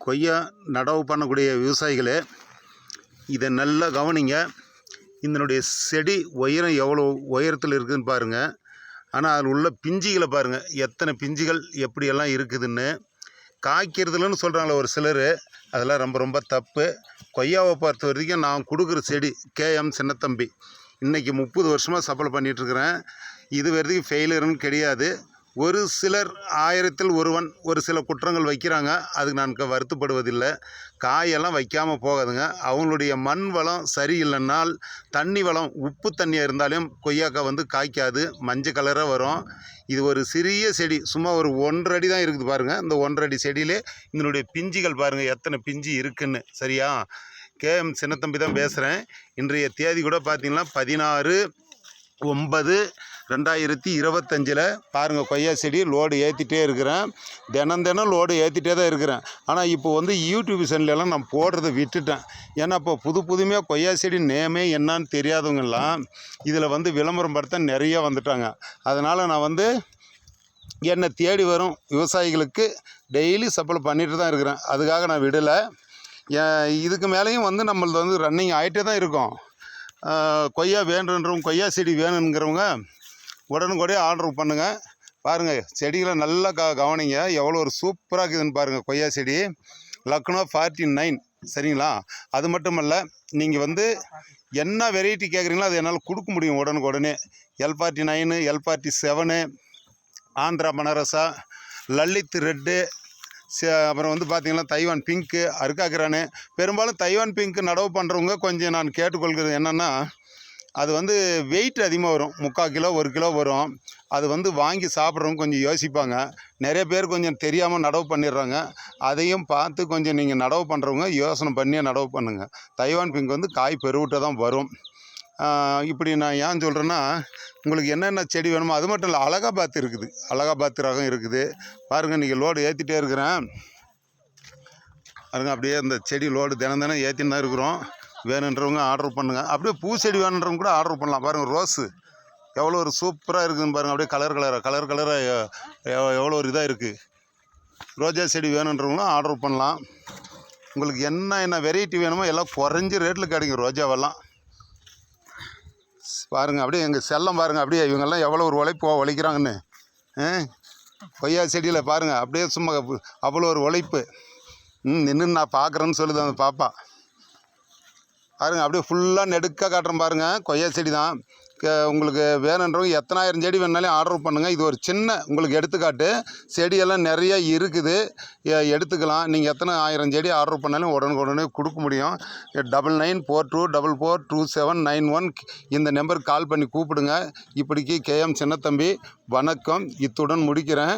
கொய்யா நடவு பண்ணக்கூடிய விவசாயிகளே, இதை நல்லா கவனிங்க. இதனுடைய செடி உயரம் எவ்வளோ உயரத்தில் இருக்குதுன்னு பாருங்கள். ஆனால் அதில் உள்ள பிஞ்சுகளை பாருங்கள், எத்தனை பிஞ்சுகள் எப்படியெல்லாம் இருக்குதுன்னு. காய்க்கிறதுலன்னு சொல்கிறாங்களே ஒரு சிலர், அதெல்லாம் ரொம்ப ரொம்ப தப்பு. கொய்யாவை பொறுத்த வரைக்கும் நான் கொடுக்குற செடி கேஎம் சின்னத்தம்பி இன்றைக்கி 30 வருஷமாக சப்ளை பண்ணிகிட்ருக்கிறேன். இது வரைக்கும் ஃபெயிலியர்னு கிடையாது. ஒரு சிலர் 1000ல் ஒருவன் ஒரு சில குற்றங்கள் வைக்கிறாங்க, அதுக்கு நான் வருத்தப்படுவதில்லை. காயெல்லாம் வைக்காமல் போகாதுங்க. அவங்களுடைய மண் வளம் சரியில்லைன்னால், தண்ணி வளம் உப்பு தண்ணியாக இருந்தாலும் கொய்யாக்காய் காய்க்காது, மஞ்சள் கலராக வரும். இது ஒரு சிறிய செடி, சும்மா ஒரு 1.5 அடி தான் இருக்குது பாருங்கள். இந்த 1.5 அடி செடியிலே இதனுடைய பிஞ்சுகள் பாருங்கள் எத்தனை பிஞ்சு இருக்குன்னு. சரியா? கேஎம் சின்னத்தம்பி தான் பேசுகிறேன். இன்றைய தேதி கூட பார்த்திங்கன்னா 16/9/2025 பாருங்கள், கொய்யா செடி லோடு ஏற்றிட்டே இருக்கிறேன். தினம் லோடு ஏற்றிட்டே தான் இருக்கிறேன். ஆனால் இப்போ யூடியூப் சேனலெல்லாம் நான் போடுறதை விட்டுட்டேன். ஏன்னா இப்போ புதுமையாக கொய்யா செடி நேமே என்னான்னு தெரியாதவங்கெல்லாம் இதில் விளம்பரம் படுத்த நிறைய வந்துட்டாங்க. அதனால் நான் என்னை தேடி வரும் விவசாயிகளுக்கு டெய்லி சப்ளை பண்ணிட்டு தான் இருக்கிறேன். அதுக்காக நான் விடலை. இதுக்கு மேலேயும் நம்மளது ரன்னிங் ஆகிட்டே தான் இருக்கும். கொய்யா வேணுன்றவங்க, கொய்யா செடி வேணுங்கிறவங்க உடனுக்குடனே ஆர்டர் பண்ணுங்கள். பாருங்கள், செடிகளை நல்லா கவனிங்க, எவ்வளோ ஒரு சூப்பராக இருக்குதுன்னு பாருங்கள். கொய்யா செடி லக்னோ 49. சரிங்களா? அது மட்டும் இல்லை, நீங்கள் என்ன வெரைட்டி கேட்குறீங்களோ அது என்னால் கொடுக்க முடியும் உடனுக்குடனே. L49, L47, Andhra பனரசா, Lalit red, அப்புறம் பார்த்திங்கன்னா தைவான் பிங்க்கு, அர்காகிரானு. பெரும்பாலும் தைவான் பிங்க்கு நடவு பண்ணுறவங்க கொஞ்சம் நான் கேட்டுக்கொள்கிறது என்னென்னா, அது வெயிட் அதிகமாக வரும். 3/4 கிலோ 1 கிலோ வரும். அது வாங்கி சாப்பிட்றவங்க கொஞ்சம் யோசிப்பாங்க. நிறைய பேர் கொஞ்சம் தெரியாமல் நடவு பண்ணிடுறாங்க. அதையும் பார்த்து கொஞ்சம் நீங்கள் நடவு பண்ணுறவங்க யோசனை பண்ணியே நடவு பண்ணுங்கள். தைவான் பிங்க் காய் பெருவிட்ட தான் வரும். இப்படி நான் ஏன் சொல்கிறேன்னா, உங்களுக்கு என்னென்ன செடி வேணுமோ, அது மட்டும் இல்லை, அலகாபாத் இருக்குது, அலகாபாத் ரகம் இருக்குது. பாருங்கள், இன்றைக்கி லோடு ஏற்றிட்டே இருக்கிறேன் பாருங்கள். அப்படியே இந்த செடி லோடு தினம் ஏற்றின்னு தான் இருக்கிறோம். வேணுன்றவங்க ஆர்டர் பண்ணுங்கள். அப்படியே பூ செடி வேணுன்றவங்க கூட ஆர்டர் பண்ணலாம். பாருங்கள், ரோஸு எவ்வளோ ஒரு சூப்பராக இருக்குதுன்னு பாருங்கள். அப்படியே கலர் கலராக எவ்வளோ ஒரு இதாக இருக்குது. ரோஜா செடி வேணுன்றவங்களும் ஆர்டர் பண்ணலாம். உங்களுக்கு என்ன வெரைட்டி வேணுமோ எல்லாம் குறைஞ்ச ரேட்டில் கிடைக்கும் ரோஜாவெல்லாம். பாருங்கள், அப்படியே எங்கள் செல்லம் பாருங்கள், அப்படியே இவங்கெல்லாம் எவ்வளோ ஒரு உழைக்கிறாங்கன்னு. கொய்யா செடியில் பாருங்கள், அப்படியே சும்மா அவ்வளோ ஒரு உழைப்பு. நின்று நான் பார்க்குறேன்னு சொல்லுது அந்த பாப்பா. பாருங்கள், அப்படியே ஃபுல்லாக நெடுக்காக காட்டுறேன் பாருங்கள். கொய்யா செடி தான். உங்களுக்கு வேணுன்றவங்க எத்தனை ஆயிரம் செடி வேணுனாலும் ஆர்டர் பண்ணுங்கள். இது ஒரு சின்ன உங்களுக்கு எடுத்துக்காட்டு. செடியெல்லாம் நிறைய இருக்குது, எடுத்துக்கலாம். நீங்கள் எத்தனை 1000 செடி ஆர்டர் பண்ணாலும் உடனே கொடுக்க முடியும். 9942442791 இந்த நம்பருக்கு கால் பண்ணி கூப்பிடுங்க. இப்படிக்கு கேஎம் சின்னத்தம்பி. வணக்கம். இத்துடன் முடிக்கிறேன்.